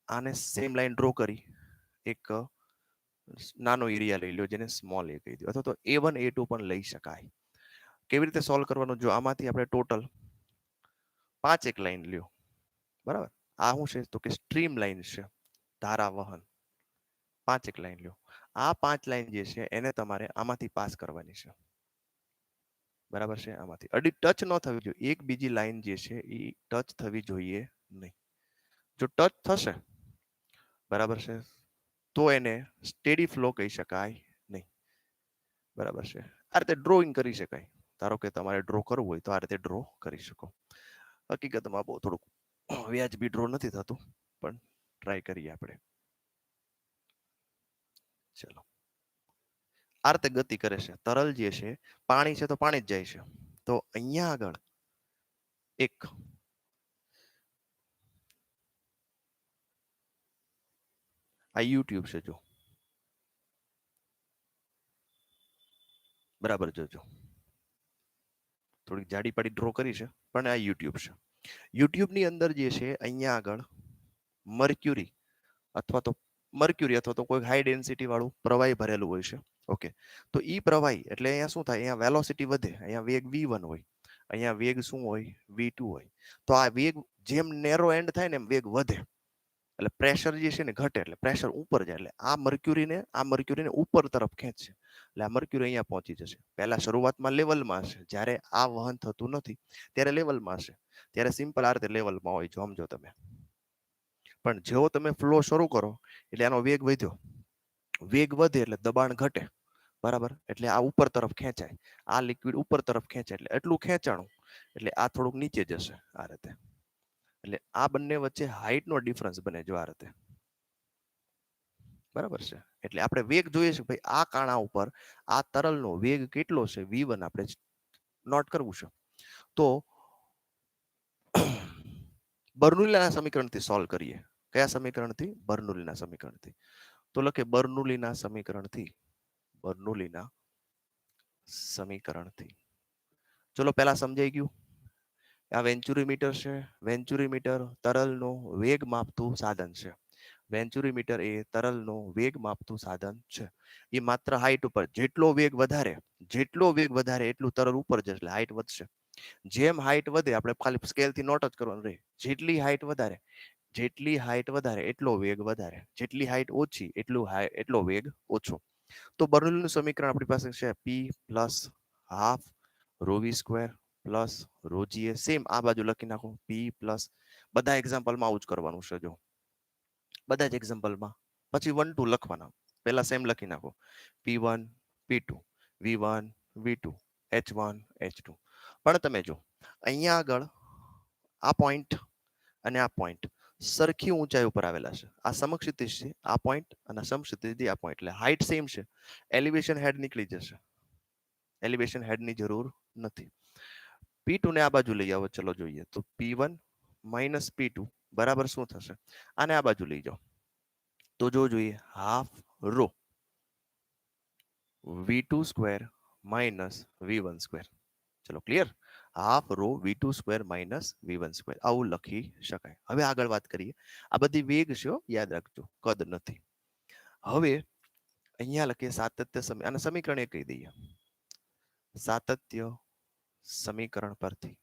આને સેમ લાઈન ડ્રો કરી એક નાનો એરિયા લઈ લો જેને સ્મોલ એ કહી દો, અથવા તો A1 A2 પણ લઈ શકાય. કેવી રીતે સોલ્વ કરવાનું? જો આમાંથી આપણે ટોટલ 5 એક લાઈન લ્યો, બરાબર. આ શું છે તો કે સ્ટ્રીમ લાઈન છે, ધારા વહન. 5 એક લાઈન લ્યો. આ 5 લાઈન જે છે એને તમારે આમાંથી પાસ કરવાની છે, બરાબર છે. આમાંથી અડી ટચ ન થવી જોઈએ, એક બીજી લાઈન જે છે એ ટચ થવી જોઈએ નહીં. જો ટચ થશે, બરાબર છે, તો એને સ્ટેડી ફ્લો કહી શકાય નહીં, બરાબર છે. આ રીતે ડ્રોઈંગ કરી શકાય. ધારો કે તમારે ડ્રો કરવું હોય તો આ રીતે ડ્રો કરી શકો. હકીકતમાં બહુ થોડુંક વ્યાજબી ડ્રો નથી થતું, પણ ટ્રાય કરીએ આપણે. ચલો, આ રીતે ગતિ કરે છે. તરલ જે છે, પાણી છે તો પાણી જ જાય છે. તો અહીંયા આગળ એક આ યુટ્યુબ છે, જો બરાબર જોજો, થોડીક જાડી પાડી ડ્રો કરી છે, પણ આ યુટ્યુબ છે. યુટ્યુબની અંદર જે છે અહીંયા આગળ મર્ક્યુરી અથવા તો કોઈ હાઈ ડેન્સિટી વાળું પ્રવાહી ભરેલું હોય છે. ઓકે, તો ઈ પ્રવાહી એટલે અહીંયા શું થાય, અહીંયા વેલોસિટી વધે, અહીંયા વેગ v1 હોય, અહીંયા વેગ શું હોય, v2 હોય. તો આ વેગ જેમ નેરો એન્ડ થાય ને એમ વેગ વધે, એટલે પ્રેશર જે છે ને ઘટે, એટલે પ્રેશર ઉપર જાય, એટલે આ મર્ક્યુરીને ઉપર તરફ ખેંચશે, એટલે આ મર્ક્યુરી અહીંયા પહોંચી જશે. પહેલા શરૂઆતમાં લેવલમાં હશે, જ્યારે આ વહન થતું નથી ત્યારે લેવલમાં હશે, ત્યારે સિમ્પલ આ રીતે લેવલમાં હોય, જો સમજો તમે. પણ જેવો તમે ફ્લો શરૂ કરો એટલે આનો વેગ વધ્યો, વેગ વધે એટલે દબાણ ઘટે, બરાબર. એટલે આ ઉપર તરફ ખેંચાય, આ લિક્વિડ ઉપર તરફ ખેંચાય, એટલે એટલું ખેંચાણું, એટલે આ થોડુંક નીચે જશે આ રીતે. એટલે આ બંને વચ્ચે હાઈટ નો ડિફરન્સ બને, જો આ રીતે, બરાબર છે. એટલે આપણે વેગ જોઈએ છે ભાઈ, આ કાણા ઉપર આ તરલનો વેગ કેટલો છે v1 આપણે નોટ કરવું છે. તો બર્નોલીના સમીકરણથી સોલ્વ કરીએ. કયા સમીકરણથી? બર્નોલીના સમીકરણથી. તો લખે બર્નોલીના સમીકરણથી. ચલો પહેલા સમજાઈ ગયું. આ વેન્ચુરીમીટર છે. વેન્ચુરીમીટર તરલનો વેગ માપતું સાધન છે. વેન્ચુરીમીટર એ તરલનો વેગ માપતું સાધન છે. એ માત્ર હાઈટ ઉપર, જેટલો વેગ વધારે એટલું તરલ ઉપર જશે, એટલે હાઈટ વધશે. જેમ હાઈટ વધે, આપણે ખાલી સ્કેલથી નોટ જ કરવાનું રહે. જેટલી હાઈટ વધારે એટલો વેગ વધારે, જેટલી હાઈટ ઓછી એટલો વેગ ઓછો. તો બર્નોલીનું સમીકરણ આપણી પાસે છે p plus half rho V square plus rho જી, સેમ આ બાજુ લખી નાખો p પ્લસ, બધા એક્ઝામ્પલમાં આવું જ કરવાનું છે. જો બધા જ એક્ઝામ્પલમાં પછી 1 2 લખવાના, પહેલા સેમ લખી નાખો p1 p2 v1 v2 h1 h2. પણ તમે જો અહીંયા આગળ આ પોઈન્ટ અને આ પોઈન્ટ સરખી ઊંચાઈ ઉપર આવેલા છે. આ સમક્ષિતિજ છે આ પોઈન્ટ, અને સમક્ષિતિજ આ પોઈન્ટ, એટલે હાઈટ સેમ છે. એલિવેશન હેડ નીકળી જશે, એલિવેશન હેડની જરૂર નથી. p2 ને આ બાજુ લઈ આવો, ચલો જોઈએ. તો p1 માઇનસ p2 બરાબર શું થશે? આને આ બાજુ લઈ જાઓ તો જો જોઈએ half rho v2 square minus v1 square. ચલો clear? Half rho v2 square minus v1 square, આવું લખી શકાય. હવે આગળ વાત કરીએ. આ બધી વેગ છે, યાદ રાખજો, કદ નથી. હવે અહીંયા લખીએ સાતત્ય અને સમીકરણ એ કહી દઈએ સાતત્ય સમીકરણ પરથી.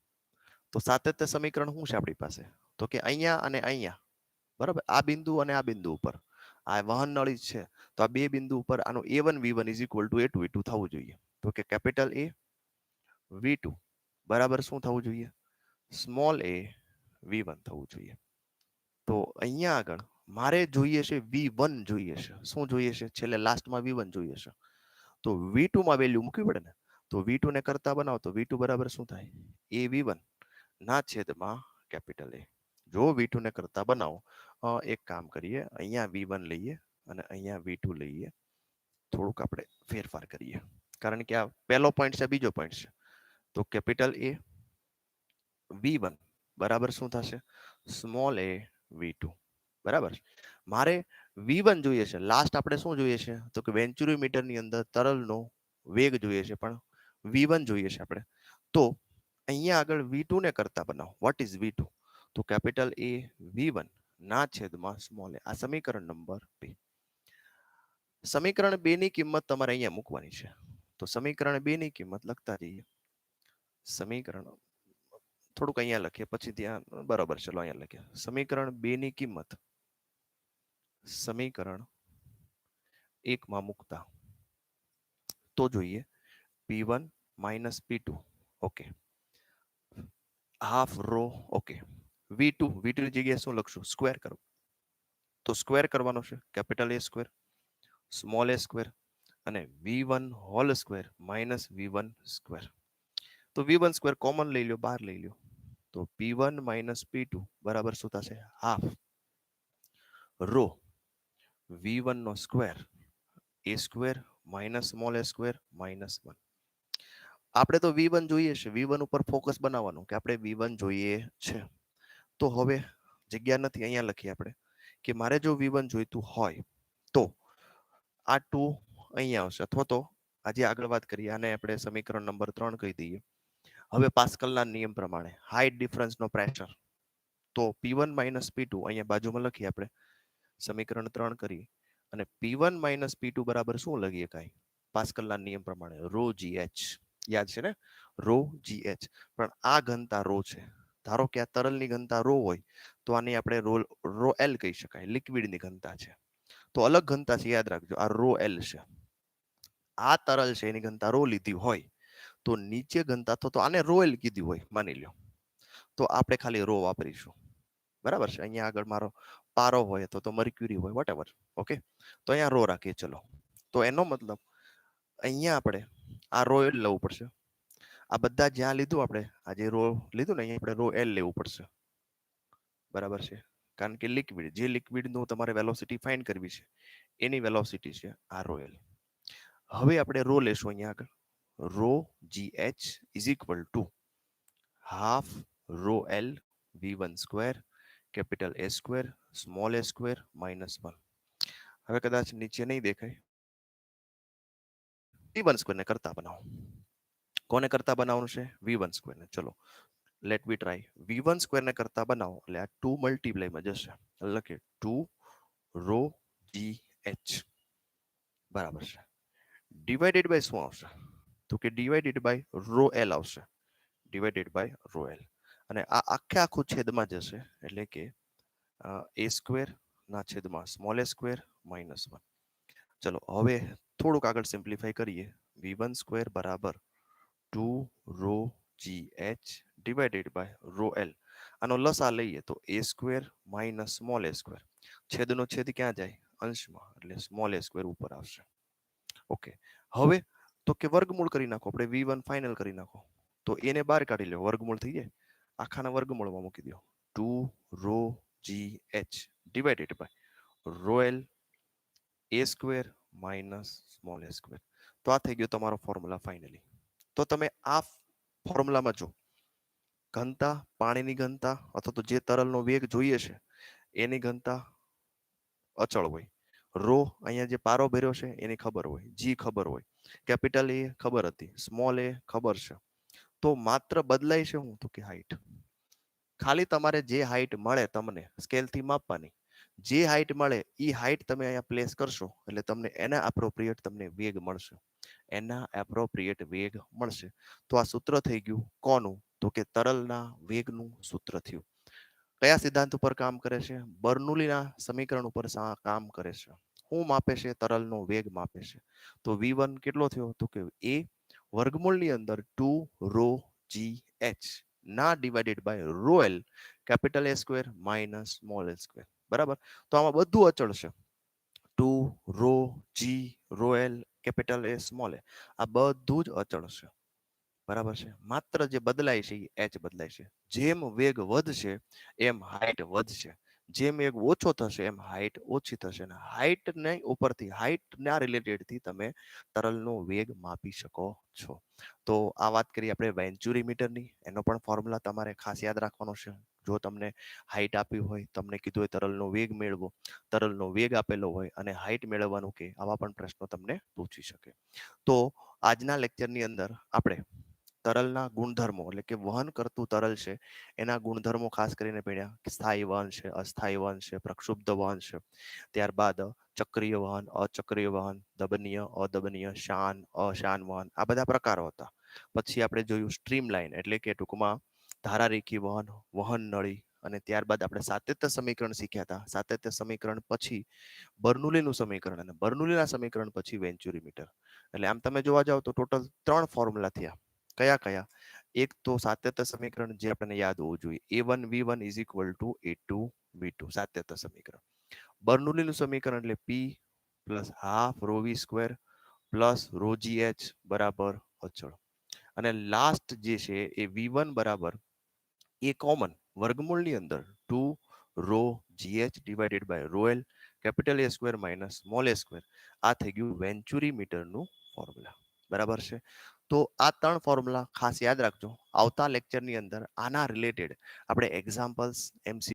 તો સાતત્ય સમીકરણ શું છે આપણી પાસે? તો કે અહીંયા અને અહીંયા, બરાબર, આ બિંદુ અને આ બિંદુ ઉપર આ વહન નળી છે, તો આ બે બિંદુ ઉપર આનું a1 v1 is equal two a2 v2 થવું જોઈએ. તો કે કેપિટલ A v2 બરાબર શું થવું જોઈએ? સ્મોલ a v1 થવું જોઈએ. તો અહીંયા આગળ મારે જોઈએ છે v1 જોઈએ છે. શું જોઈએ છે? છેલ્લે લાસ્ટમાં v1 જોઈએ છે. તો v2 માં વેલ્યુ મૂકવી પડે ને. તો v2 ને કરતા બનાવો તો v2 બરાબર શું થાય? a v1 ના છેદમાં કેપિટલ A. જો v2 ને કરતા બનાવો, એક કામ કરીએ, અહીંયા v1 લઈએ અને અહીંયા v2 લઈએ, થોડુંક આપણે ફેરફાર કરીએ, કારણ કે આ પહેલો પોઈન્ટ છે, બીજો પોઈન્ટ છે. તો કેપિટલ A V1 બરાબર શું થશે સ્મોલ a V2 બરાબર મારે V1 જોઈએ છે લાસ્ટ આપણે શું જોઈએ છે તો કે વેન્ચુરીમીટર ની અંદર તરલનો વેગ જોઈએ છે પણ V1 જોઈએ છે આપણે તો અહીંયા આગળ V2 ને કરતા બનાવો વોટ ઇઝ V2 તો કેપિટલ A V1 ના છેદમાં સ્મોલ a આ સમીકરણ નંબર 2 સમીકરણ 2 ની કિંમત તમારે અહીંયા મૂકવાની છે તો સમીકરણ 2 ની કિંમત લખતા જઈએ સમીકરણ થોડુંક અહીંયા લખીએ પછી ત્યાં બરાબર ચલો અહીંયા લખીએ સમીકરણ 2 ની કિંમત સમીકરણ 1 માં મૂકતા તો જોઈએ P1 - P2 okay half row okay V2 ની જગ્યાએ શું લખશું સ્ક્વેર કરો તો સ્ક્વેર કરવાનો છે capital A square small a square અને V1 whole square minus V1 square તો V1 સ્ક્વેર કોમન લઈ લો બહાર લઈ લો તો P1 - P2 બરાબર શું થશે હાફ રો V1 નો square a square minus small a square minus 1 આપણે તો V1 જોઈએ છે V1 ઉપર ફોકસ બનાવવાનું કે આપણે V1 જોઈએ છે તો હવે જગ્યા નથી અહીંયા લખીએ આપણે કે મારે જો V1 જોઈતું હોય તો આ 2 અહીંયા આવશે અથવા તો આજે આગળ વાત કરીએ આને આપણે સમીકરણ નંબર 3 કહી દઈએ હવે પાસ્કલના નિયમ પ્રમાણે હાઇટ ડિફરન્સનો પ્રેશર તો P1 - P2 અહીંયા બાજુમાં લખીએ આપણે સમીકરણ 3 કરીએ અને P1 - P2 બરાબર શું લખીએ કાંઈ પાસ્કલના નિયમ પ્રમાણે રો GH યાદ છે ને રો GH પણ આ ઘનતા રો છે ધારો કે આ તરલની ઘનતા રો હોય તો આની આપણે રો L કહી શકાય લિક્વિડની ઘનતા છે તો અલગ ઘનતા છે યાદ રાખજો આ રો L છે આ તરલ છે એની ઘનતા રો લીધી હોય તો નીચે ઘનતા તો આને રો L કીધી હોય માની લ્યો તો આપણે ખાલી રો વાપરીશું બરાબર છે અહીંયા આગળ મારો પારો હોય તો મર્ક્યુરી હોય વોટ એવર ઓકે તો અહીંયા રો રાખીએ ચલો તો એનો મતલબ અહીંયા આપણે આ રો L લેવું પડશે આ બધા જ્યાં લીધું આપણે આ જે રો લીધું ને અહીંયા આપણે રો L લેવું પડશે બરાબર છે કારણ કે લિક્વિડ જે લિક્વિડનું તમારે વેલોસિટી ફાઇન્ડ કરવી છે એની વેલોસિટી છે આ રો L હવે આપણે રો લેશું અહીંયા આગળ rho GH is equal to half rho L V1 square capital A square small a square minus 1 હવે કદાચ નીચે નહીં દેખાય V1 સ્ક્વેર ને કરતા બનાવો કોને કરતા બનાવવાનું છે V1 સ્ક્વેર ને ચલો લેટ વી ટ્રાય V1 સ્ક્વેર ને કરતા બનાવો એટલે આ 2 મલ્ટીપ્લાય માં જશે લખીએ 2 રો GH બરાબર છે ડિવાઇડેડ બાય શું આવશે તો કે ડિવાઇડેડ બાય રો L આવશે ડિવાઇડેડ બાય રો L અને આ આખું છેદમાં જશે એટલે કે a સ્ક્વેર ના છેદમાં સ્મોલ a સ્ક્વેર માઇનસ 1 ચલો હવે થોડુંક આગળ સિમ્પ્લિફાય કરીએ V1 સ્ક્વેર બરાબર 2 rho GH divided by rho L આનો લસા લઈએ તો a square minus small a square છેદનો છેદ ક્યાં જાય અંશમાં એટલે સ્મોલ a સ્ક્વેર ઉપર આવશે ઓકે હવે તો કે વર્ગમૂળ કરી નાખો આપણે V1 ફાઇનલ કરી નાખો તો એને બહાર કાઢી લો વર્ગમૂળ થઈ જાય આખાના વર્ગમૂળમાં મૂકી દો 2 rho GH divided by rho L a square minus small a square તો આ થઈ ગયો તમારો ફોર્મ્યુલા ફાઇનલી તો તમે આ ફોર્મ્યુલામાં જો ઘનતા પાણીની ઘનતા અથવા તો જે તરલનો વેગ જોઈએ છે એની ઘનતા અચળ હોય રો અહીંયા જે પારો ભર્યો છે એની ખબર હોય જી ખબર હોય કેપિટલ એ ખબર હતી સ્મોલ એ ખબર છે તો માત્ર બદલાય છે હું તો કે હાઈટ ખાલી તમારે જે હાઈટ મળે તમને સ્કેલથી માપવાની જે હાઈટ મળે એ હાઈટ તમે અહીંયા પ્લેસ કરશો એટલે તમને એના એપ્રોપ્રિએટ તમને વેગ મળશે એના એપ્રોપ્રિએટ વેગ મળશે તો આ સૂત્ર થઈ ગયું કોનું તો કે તરલના વેગનું સૂત્ર થયું કયા સિદ્ધાંત ઉપર કામ કરે છે બર્નોલીના સમીકરણ ઉપર કામ કરે છે શું માપે છે તરલનો વેગ માપે છે તો V1 કેટલો થયો તો કે a વર્ગમૂળની અંદર 2 રો GH ના divided by rho L capital A square minus small a square બરાબર તો આમાં બધું અચળ છે 2 rho G rho L capital A small a આ બધું જ અચળ છે બરાબર છે માત્ર જે બદલાય છે એ h બદલાય છે જેમ વેગ વધશે એમ હાઈટ વધશે જેમ વેગ ઓછો થશે એમ હાઈટ ઓછી થશે અને હાઈટ ને ઉપરથી હાઈટ ના રિલેટેડ થી તમે તરલનો વેગ માપી શકો છો. તો આ વાત કરી આપણે વેન્ચુરી મીટરની, એનો પણ ફોર્મ્યુલા તમારે ખાસ યાદ રાખવાનો છે. જો તમને હાઈટ આપી હોય, તમને કીધું હોય તરલનો વેગ મેળવો, તરલનો વેગ આપેલો હોય અને હાઈટ મેળવવાનું કે આવા પણ પ્રશ્નો તમને પૂછી શકે. તો આજના લેક્ચરની અંદર આપણે તરલના ગુણધર્મો એટલે કે વહન કરતું તરલ છે એના ગુણધર્મો ખાસ કરીને ભણ્યા. સ્થાયી વહન છે, અસ્થાયી વહન છે, પ્રક્ષુબ્ધ વહન છે, ત્યારબાદ ચક્રીય વહન, અચક્રીય વહન, દબનીય, અદબનીય, શાન, અશાન વહન, આ બધા પ્રકારો હતા. પછી આપણે જોયું સ્ટ્રીમ લાઈન એટલે કે ટૂંકમાં ધારારેખી વહન, વહન નળી, અને ત્યારબાદ આપણે સાતત્ય સમીકરણ શીખ્યા હતા. સાતત્ય સમીકરણ પછી બર્નુલીનું સમીકરણ અને બર્નુલીના સમીકરણ પછી વેન્ચુરી મીટર. એટલે આમ તમે જોવા જાવ તો ટોટલ 3 ફોર્મ્યુલા થયા. કયા કયા? એક તો સાતત્ય સમીકરણ જે આપણને યાદ હોવું જોઈએ, a1v1 is equal two a2v2 સાતત્ય સમીકરણ. બર્નુલીનું સમીકરણ એટલે p plus half rho V square plus rho G H બરાબર અચળ. અને લાસ્ટ જે છે એ v1 બરાબર એ કોમન વર્ગમૂળની અંદર 2 rho gh divided by rho L capital A square minus small a square. આ થઈ ગયું વેન્ચુરી મીટરનું ફોર્મ્યુલા. બરાબર છે. તો આ 3 ફોર્મ્યુલા ખાસ યાદ રાખજો. આવતા લેક્ચરની અંદર આના રિલેટેડ આપણે એક્ઝામ્પલ્સ, એમસી